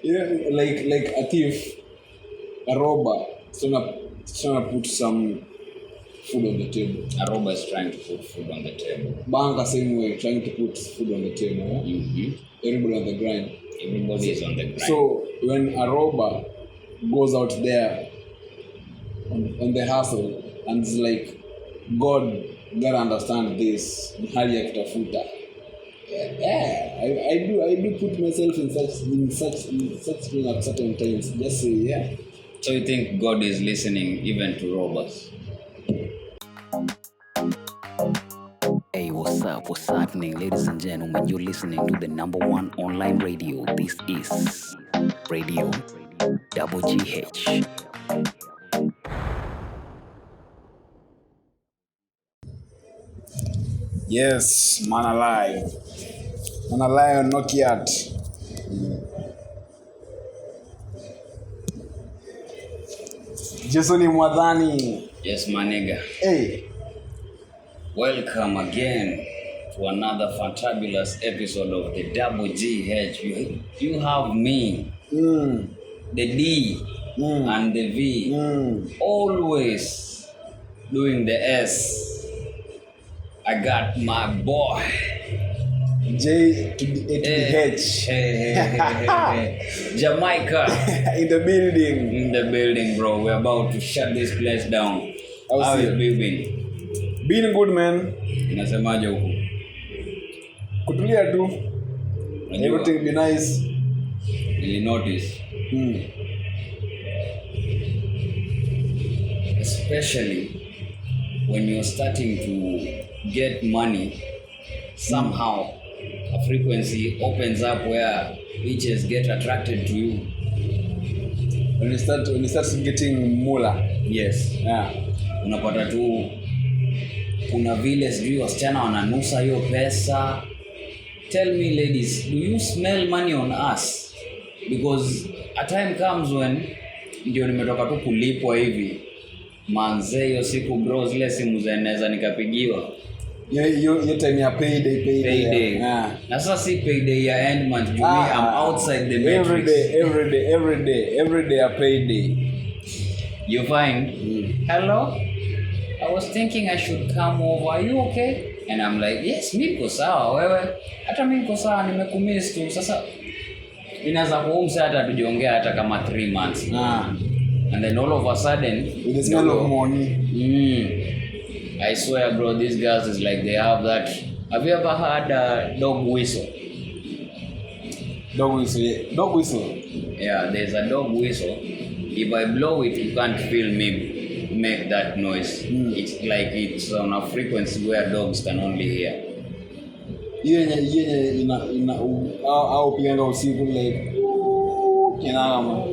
like a thief, a robber, trying to put some food on the table. A robber is trying to put food on the table. Banker same way, trying to put food on the table. Everybody on the grind. Everybody is on the grind. So when a robber goes out there on the hustle and it's like, God gotta understand this. Hali ya kutafuta. Yeah, I do put myself in such thing at certain times. Just say yeah. So you think God is listening even to robbers? Hey, what's up? What's happening, ladies and gentlemen? You're listening to the #1 online radio. This is Radio GH. Yes, man alive. Man alive, not yet. Jason Mwadhani. Yes, my nigga. Hey. Welcome again to another fantabulous episode of the GH. You have me, the D, and the V, always doing the S. I got my boy J to the H. Hey. Jamaica. In the building. In the building, bro. We're about to shut this place down. How have you been? Been good, man. Unasemaje huko? Kutulia tu. Everything be nice. Really notice. Especially when you're starting to get money, somehow a frequency opens up where bitches get attracted to you. When you start getting moolah. Yes. Yeah. Unapata tu kuna vile sijui wasichana wananusa hiyo pesa. Tell me ladies, do you smell money on us? Because a time comes when ndio nimetoka tu kulipwa hivi. Manze hiyo siku bro zile simu zeneza nikapigiwa. Your time ya payday. Yeah. Na sasa si payday ya end month. I'm outside the matrix. Every day a payday. You find, hello? I was thinking I should come over. Are you okay? And I'm like, yes, mimi niko sawa wewe. Hata mimi niko sawa, nimekumiss tu. Sasa inaanza kuumsa hata tujiongea hata kama 3 months. And then all of a sudden, with the smell of money. I swear, bro, these girls is like they have that. Have you ever heard a dog whistle? Dog whistle. Yeah, there's a dog whistle. If I blow it, you can't feel me make that noise. It's like it's on a frequency where dogs can only hear. Yenye au pianga usiku like kinama.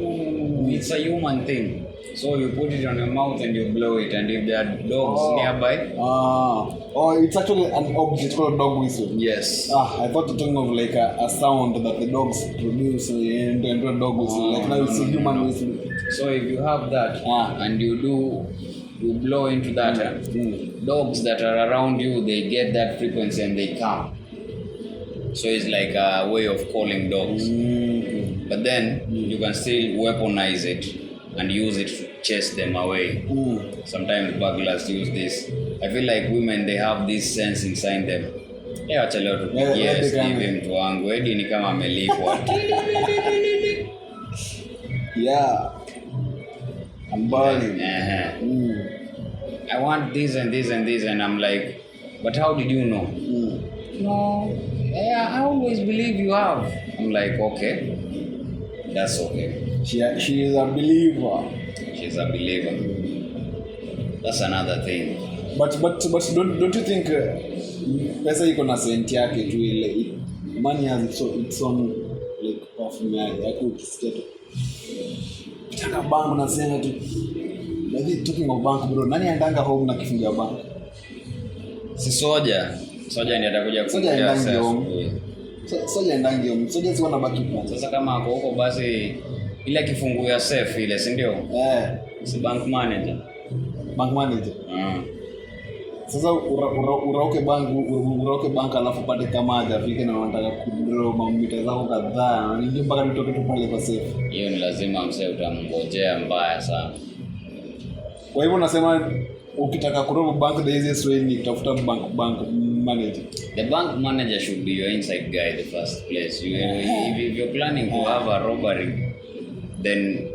It's a human thing. So you put it on your mouth and you blow it, and if there are dogs nearby. It's actually an object called a dog whistle. Yes. I thought you're talking of like a sound that the dogs produce and a dog whistle. Like now it's a human whistle. So if you have that and you blow into that, dogs that are around you, they get that frequency and they come. So it's like a way of calling dogs. But then you can still weaponize it and use it to chase them away. Sometimes burglars use this. I feel like women, they have this sense inside them. Acha leo tupigie Steve mtu wangu. Edi ni kama amelipwa. Yeah. I'm burning. I want this and this and this, and I'm like, but how did you know? No. Yeah, I always believe you have. I'm like, okay. That's okay. She is a believer. She's a believer. That's another thing. But don't you think pesa iko na senti yake tu ile money has its own like perfume yake ukisikia tu. Kitaka bank nasema tu. Maybe talking of bank bro, nani andanga home na kifungia bank? Si Soja ndiye atakuja kufungia Soja ndangi home. Soja si wana baki plan. Sasa kama ako huko basi ile kifungu ya safe ile, si ndio? Si bank manager. Sasa urauke bank alafu pate kama hajafika na wanataka kudraw mamita zako kadhaa na ndio mpaka nitoke tu pale kwa safe. Hiyo ni lazima msee utamngojea mbaya sana. Kwa hivyo nasema ukitaka kurob bank the easiest way ni kutafuta bank manager. The bank manager should be your inside guy the first place. If you're planning to have a robbery, then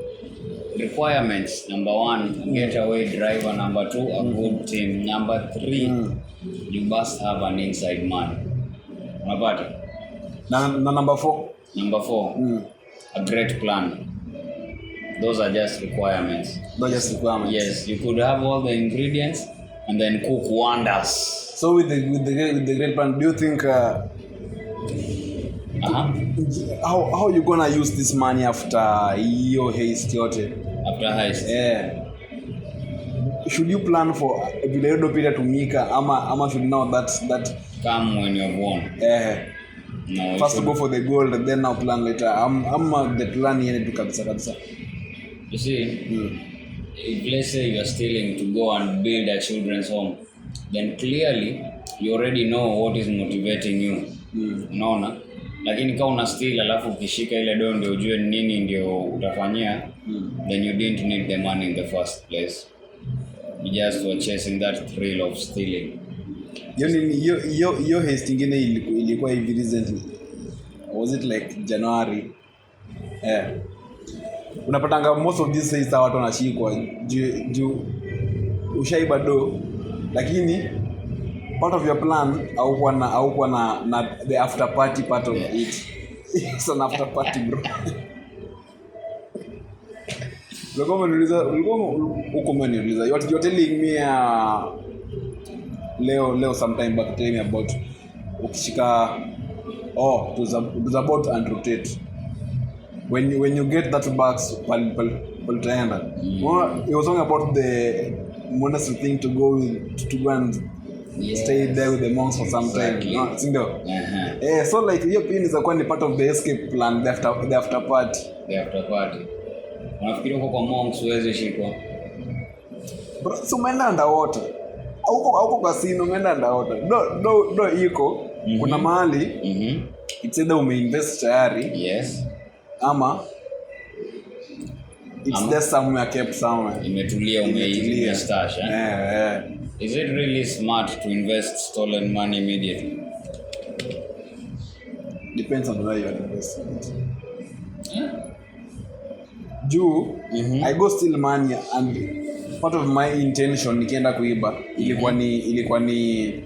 requirements: number 1, getaway driver; number 2, a good team; number 3, you must have an inside man. Unapata? Na number 4. Number 4, a great plan. Those are just requirements. Yes, you could have all the ingredients and then cook wonders. So with the great plan, do you think how you gonna use this money after your heist yote? After heist? Yeah. Should you plan for vile ndo pia tumika ama should know that come when you're born? No. First go for the gold and then now plan later. I'm the plan yene tu kabisa. You see, if let's say you're stealing to go and build a children's home, then clearly you already know what is motivating you. Unaona? Lakini kama una steal alafu ukishika ile dondo ndio ujue nini ndio utafanyia, then you didn't need the money in the first place. You just were chasing that thrill of stealing. Yo heist ingine ilikuwa hivi recently. Was it like January? Unapatanga most of these days watu wanashikwa juu ushaiba do, lakini part of your plan au kwa na the after party part of it. It's an after party, bro. Ulikuwa you're telling me leo sometime back telling me about ukishika it was about and rotate. When you get that box palitaenda. It was talking about the monastery thing to go and stay there with the monks for some time. No, sindio? So like hiyo pin is a part of the escape plan, the after party. The after party. Unafikiri uko kwa monks uweze shikwa? Bro, so umeenda underwater. Auko casino umeenda underwater. No iko. Kuna mahali. It's either umeinvest tayari. Yes. Ama it's there somewhere, kept somewhere. Imetulia umestash. Is it really smart to invest stolen money immediately? Depends on where you are investing it. I go steal money and part of my intention nikienda kuiba ilikuwa ni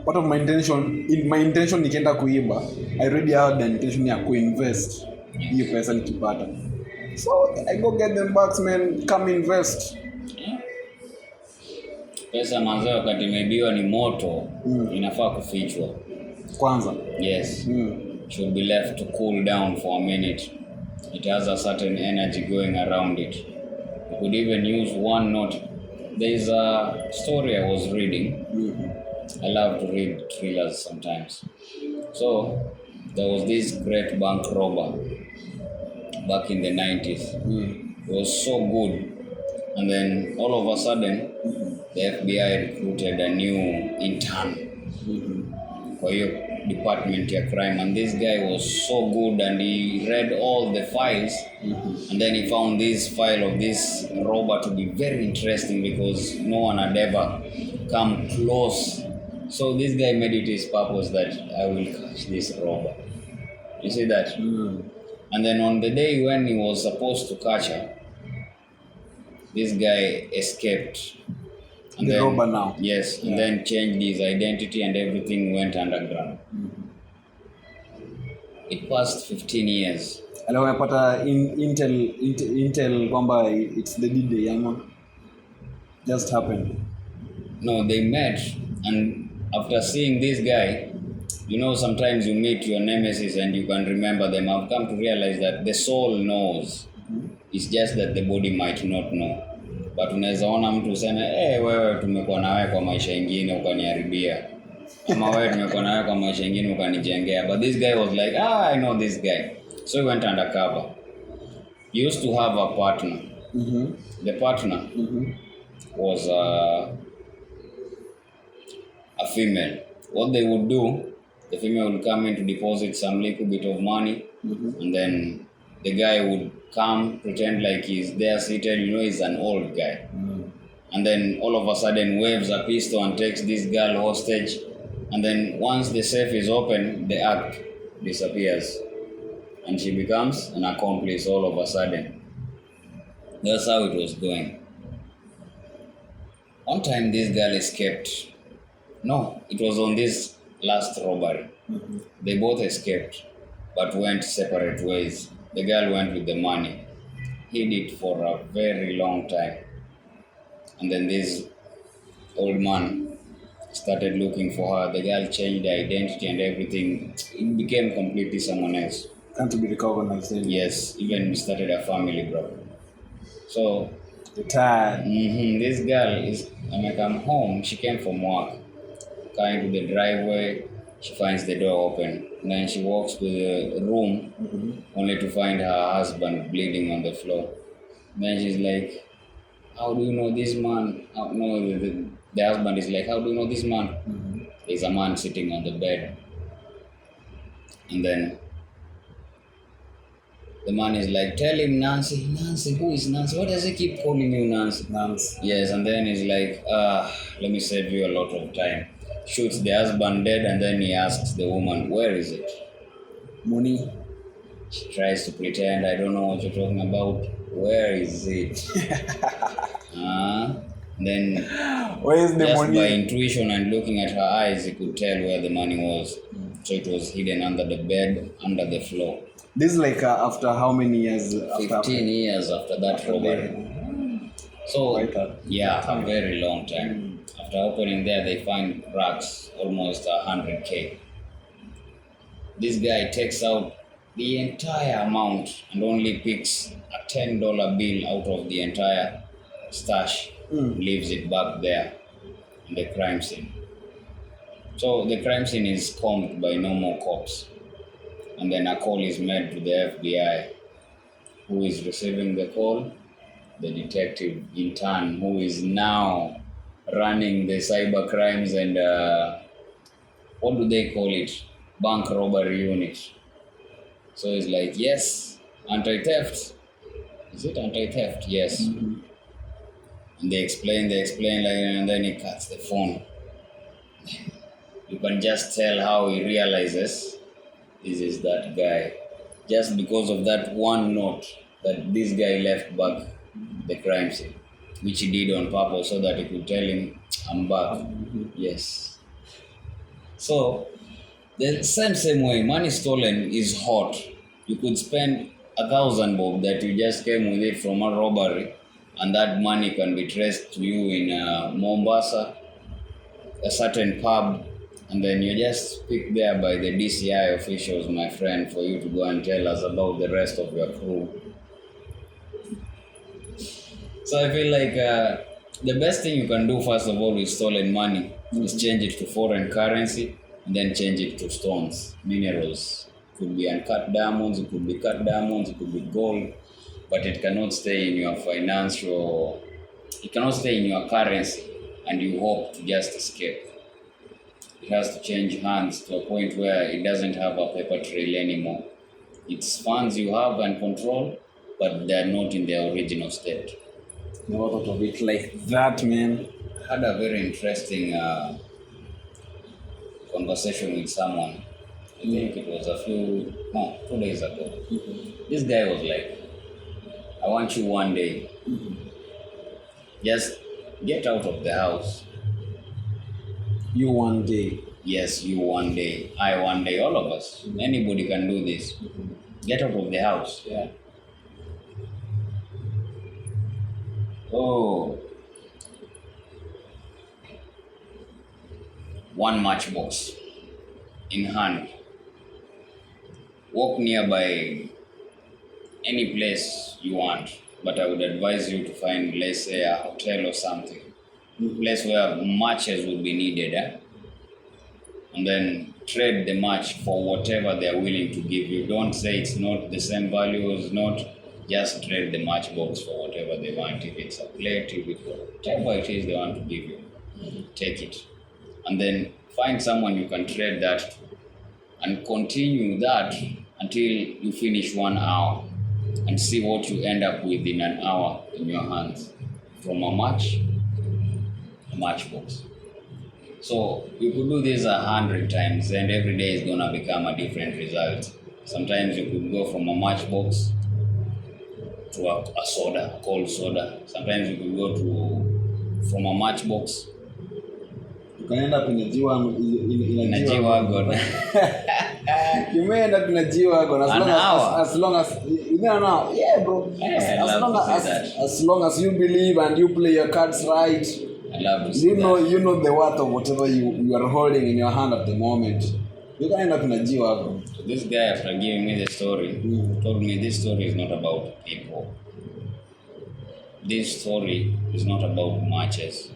part of my intention nikienda kuiba, I already had the intention ya kuinvest hiyo pesa nikipata. So I go get them back, man, come invest. Pesa manzo wakati imebiwa ni moto, inafaa kufichwa kwanza. Yes. Should be left to cool down for a minute. It has a certain energy going around it. You could even use one note. There is a story I was reading. I love to read thrillers sometimes. So there was this great bank robber back in the 90s. It was so good. And then all of a sudden, the FBI recruited a new intern for your department of crime. And this guy was so good and he read all the files. And then he found this file of this robber to be very interesting because no one had ever come close. So this guy made it his purpose that I will catch this robber. You see that? And then on the day when he was supposed to catch her, this guy escaped. And the robber now? Yes, and then changed his identity and everything went underground. It passed 15 years. Alikuwa amepata intel kwamba it's the D-Day ama just happened. No, they met, and after seeing this guy, you know, sometimes you meet your nemesis and you can remember them. I've come to realize that the soul knows. It's just that the body might not know. But unaweza ona mtu useme, wewe tumekuwa na wewe kwa maisha ingine ukaniharibia. Ama wewe tumekuwa na wewe kwa maisha ingine ukanijengea. But this guy was like, I know this guy. So he went undercover. He used to have a partner. The partner was a female. What they would do, the female would come in to deposit some little bit of money, and then the guy would come, pretend like he's there seated, he's an old guy. And then all of a sudden waves a pistol and takes this girl hostage. And then once the safe is open, the act disappears. And she becomes an accomplice all of a sudden. That's how it was going. One time this girl escaped. No, it was on this last robbery. They both escaped, but went separate ways. The girl went with the money. Hid it for a very long time. And then this old man started looking for her. The girl changed her identity and everything. It became completely someone else. Can't be recognized anymore. Yes, even started a family, bro. So, Retired. this girl is, when I come home, she came from work. Coming to the driveway, she finds the door open. And then she walks to the room, only to find her husband bleeding on the floor. Then she's like, how do you know this man? No, the husband is like, how do you know this man? There's a man sitting on the bed. And then the man is like, tell him Nancy. Nancy, who is Nancy? Why does he keep calling you Nancy? Nancy. Yes, and then he's like, let me save you a lot of time. Shoots the husband dead, and then he asks the woman, where is it? Money. She tries to pretend, I don't know what you're talking about. Where is it? Then Where is the just money? by intuition and looking at her eyes, he could tell where the money was. So it was hidden under the bed, under the floor. This is like after how many years? 15 years after that robbery. So, yeah, a very long time. After opening there, they find racks, almost 100K. This guy takes out the entire amount and only picks a $10 bill out of the entire stash, leaves it back there in the crime scene. So the crime scene is combed by no more cops. And then a call is made to the FBI. Who is receiving the call? The detective in turn, who is now running the cyber crimes and what do they call it? Bank robbery unit. So he's like, yes, anti-theft. Is it anti-theft? Yes. And they explain, and then he cuts the phone. You can just tell how he realizes this is that guy. Just because of that one note that this guy left back the crime scene, which he did on purpose so that he could tell him, I'm back. Yes. So, the same way, money stolen is hot. You could spend 1,000 bob that you just came with it from a robbery, and that money can be traced to you in Mombasa, a certain pub, and then you're just picked there by the DCI officials, my friend, for you to go and tell us about the rest of your crew. So I feel like the best thing you can do, first of all, with stolen money is change it to foreign currency and then change it to stones, minerals. It could be uncut diamonds, it could be cut diamonds, it could be gold, but it cannot stay in your financial, it cannot stay in your currency and you hope to just escape. It has to change hands to a point where it doesn't have a paper trail anymore. It's funds you have and control, but they're not in their original state. Never thought of it like that, man. I had a very interesting conversation with someone. I think it was 2 days ago. This guy was like, I want you one day, just get out of the house. You one day. Yes, you one day, I one day, all of us. Anybody can do this. Get out of the house. Yeah. Oh. One matchbox in hand. Walk nearby any place you want, but I would advise you to find, let's say, a hotel or something. Place where matches would be needed. And then trade the match for whatever they're willing to give you. Don't say it's not the same value, it's not. Just trade the matchbox for whatever they want. If it's a plate, if it's whatever it is they want to give you, take it. And then find someone you can trade that to and continue that until you finish 1 hour and see what you end up with in an hour in your hands from a matchbox. So you could do this 100 times and every day is gonna become a different result. Sometimes you could go from a matchbox to a soda, a cold soda. Sometimes you could go from a matchbox. You can end up in a G-Wagon. In a G-Wagon. You may end up in a G-Wagon as long as you know. Yeah, bro. As long as you believe and you play your cards right. I love to see you know the worth of whatever you are holding in your hand at the moment. You can end up in a G-Wagon. So this guy, after giving me the story, told me this story is not about people. This story is not about matches.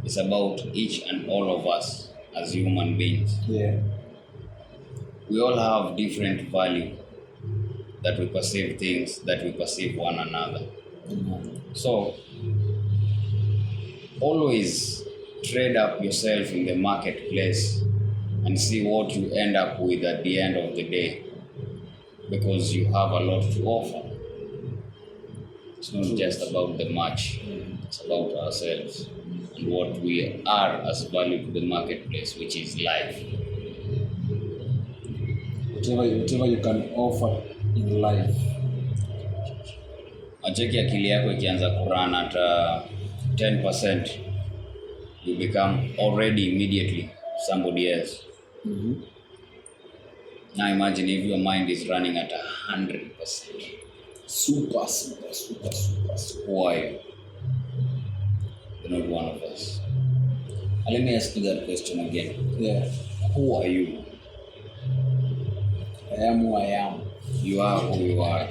It's about each and all of us as human beings. Yeah. We all have different value that we perceive things, that we perceive one another. So, always trade up yourself in the marketplace and see what you end up with at the end of the day, because you have a lot to offer. It's not just about the match, it's about ourselves and what we are as value to the marketplace, which is life. Whatever you can offer in life. Acheki akili yako ikianza kurun at 10%, you become already immediately somebody else. Now imagine if your mind is running at 100%. Super. Who are you? You're not one of us. And let me ask you that question again. Yeah. Who are you? I am who I am. You are who you are.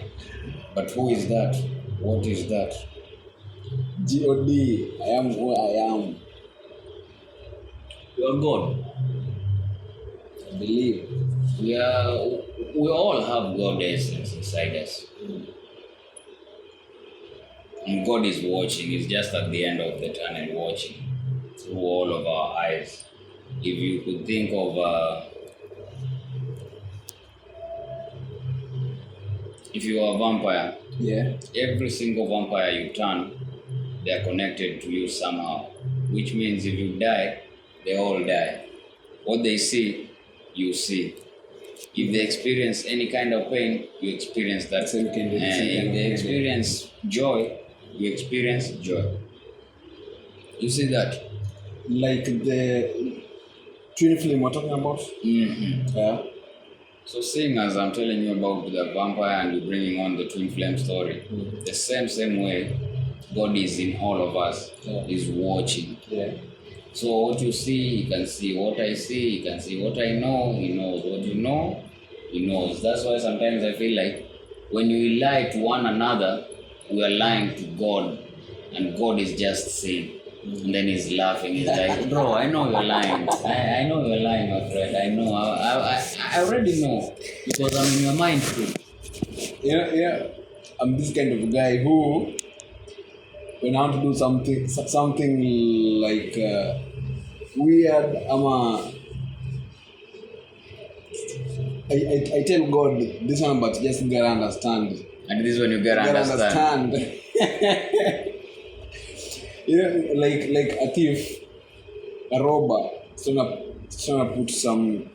But who is that? What is that? God, I am who I am. You are God. I believe. We all have God essence inside us. And God is watching. He's just at the end of the tunnel watching through all of our eyes. If you could think of if you are a vampire, yeah, every single vampire you turn, they are connected to you somehow. Which means if you die, they all die. What they see, you see. If they experience any kind of pain, you experience that. Same kind of if they experience joy, you experience joy. You see that? Like the twin flame we're talking about? Yeah. So seeing as I'm telling you about the vampire and you're bringing on the twin flame story, the same way God is in all of us, is watching. Yeah. So what you see, he can see. What I see, he can see. What I know, he knows. What you know, he knows. That's why sometimes I feel like when we lie to one another, we are lying to God, and God is just saying. And then he's laughing. He's like, bro, I know you're lying. I know you're lying, my friend. I know. I already know, because I'm in your mind too. Yeah. I'm this kind of guy who, when I want to do something like weird, I tell God this one, but just gotta understand. And this is when you gotta understand. Like a thief, a robber, trying to put some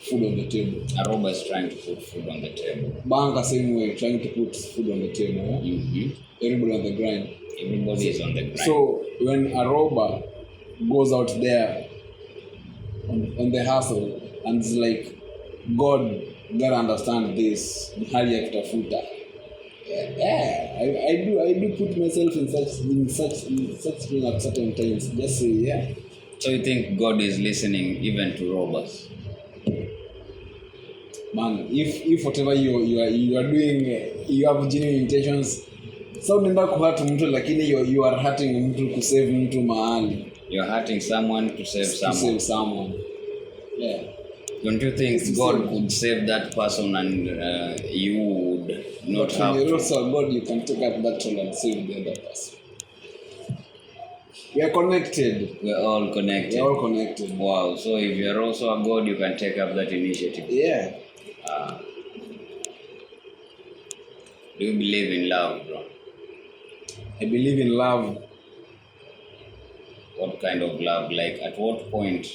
food on the table. A robber is trying to put food on the table. Banker same way, trying to put food on the table. Everybody on the grind. Everybody is on the grind. So when a robber goes out there on the hustle and it's like, God gotta understand this, hali ya kutafuta. Yeah, I do put myself in such thing at certain times. Just say, yeah. So you think God is listening even to robbers? Man, if whatever you are doing, you have genuine intentions. So unaenda kuhurt mtu lakini you are hurting mtu to save mtu mahali. You are hurting someone to save someone. Yeah. Don't you think God could save that person and you would not but have when you're to? also a God, you can take up that role and save the other person. We are connected. We're all connected. We are all connected. Wow. So if you're also a God, you can take up that initiative. Yeah. Do you believe in love, bro? I believe in love. What kind of love? Like at what point?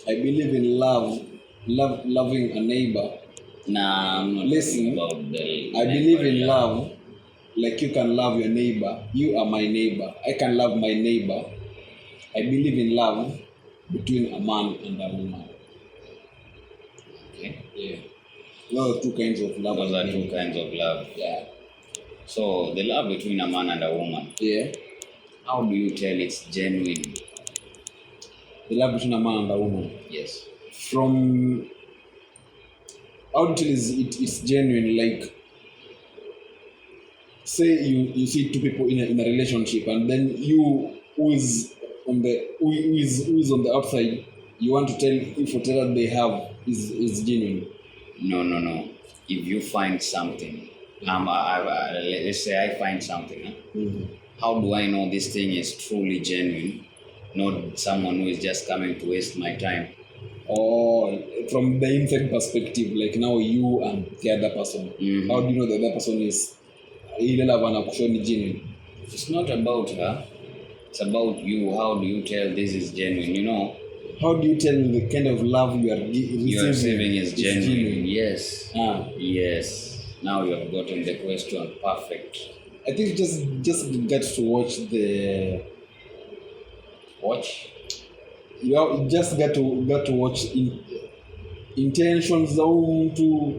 I believe in love. Loving a neighbor. Nah, I'm not Listen, talking about the I believe in love. Like you can love your neighbor. You are my neighbor. I can love my neighbor. I believe in love between a man and a woman. Okay. Yeah. Those are two kinds of love. Those are two kinds of love. Yeah. So the love between a man and a woman. Yeah. How do you tell it's genuine? The love between a man and a woman. Yes. From how to tell it's genuine, like say you see two people in a relationship and then you who is on the outside, you want to tell if whatever they have is genuine. No. If you find something, let's say I find something, how do I know this thing is truly genuine? Not someone who is just coming to waste my time. Or from the inside perspective, like now you and the other person. How do you know the other person is genuine? It's not about her. It's about you. How do you tell this is genuine? You know. How do you tell the kind of love you are receiving is genuine? Yes. Ah. Yes. Now you have gotten the question perfect. I think just get to watch the. Watch. You just get to watch intentions za mtu.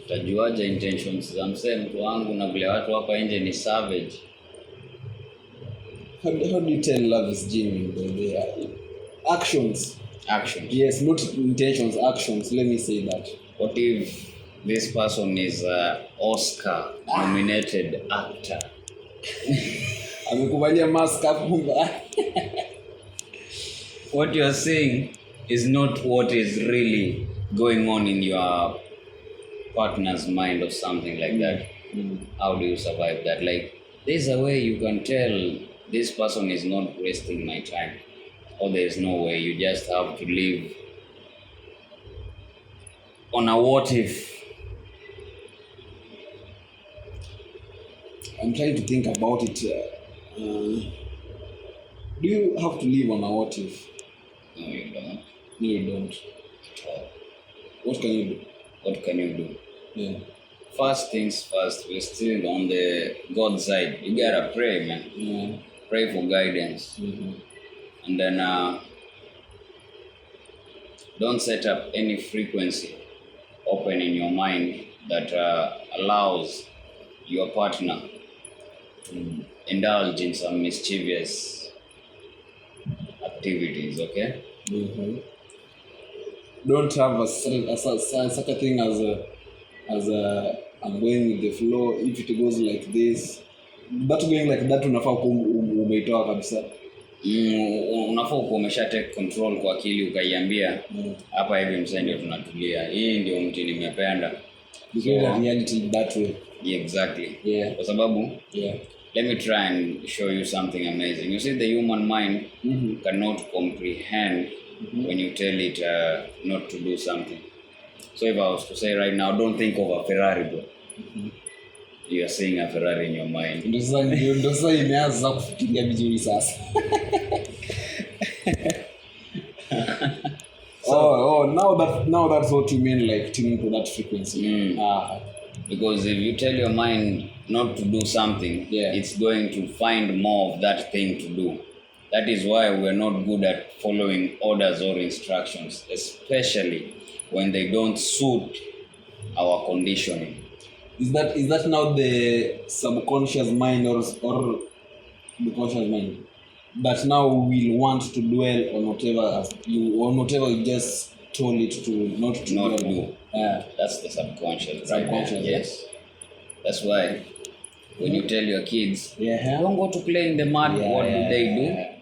Utajuaje intentions za msee mtu wangu na vile watu hapa nje ni savage? How do you tell love is genuine? Actions. Yes, not intentions, actions. Let me say that. What if this person is an Oscar nominated actor? Amekuvalia mask hapo. What you're saying is not what is really going on in your partner's mind or something like that. How do you survive that? Like, there's a way you can tell this person is not wasting my time, or there's no way. You just have to live on a what if. I'm trying to think about it. Do you have to live on a what if? No, you don't. No, you don't. At all. What can you do? What can you do? Yeah. First things first, we're still on the God side. You gotta pray, man. Yeah. Pray for guidance. And then don't set up any frequency open in your mind that allows your partner to indulge in some mischievous activities, okay? Don't have such a thing as I'm going with the flow. If it goes like this, that going like that unafaa umeitoa kabisa. Unafaa kuwa umesha take control kwa akili ukaiambia hapa hivi msee ndio tunatulia. Hii ndio mti nimependa. Because the reality that way. Yeah, exactly. Yeah. Kwa sababu yeah. Let me try and show you something amazing. You see, the human mind cannot comprehend when you tell it not to do something. So if I was to say right now, don't think of a Ferrari, bro. You are seeing a Ferrari in your mind. Ndio sasa imeanza kufikiria vizuri sasa. Now that's what you mean, like tuning to that frequency. Because if you tell your mind not to do something, it's going to find more of that thing to do. That is why we're not good at following orders or instructions, especially when they don't suit our conditioning. Is that now the subconscious mind or the conscious mind that now will want to dwell on whatever you just told it to not do? That's the subconscious. Yes. That's why when you tell your kids, don't go to play in the mud, what do they do?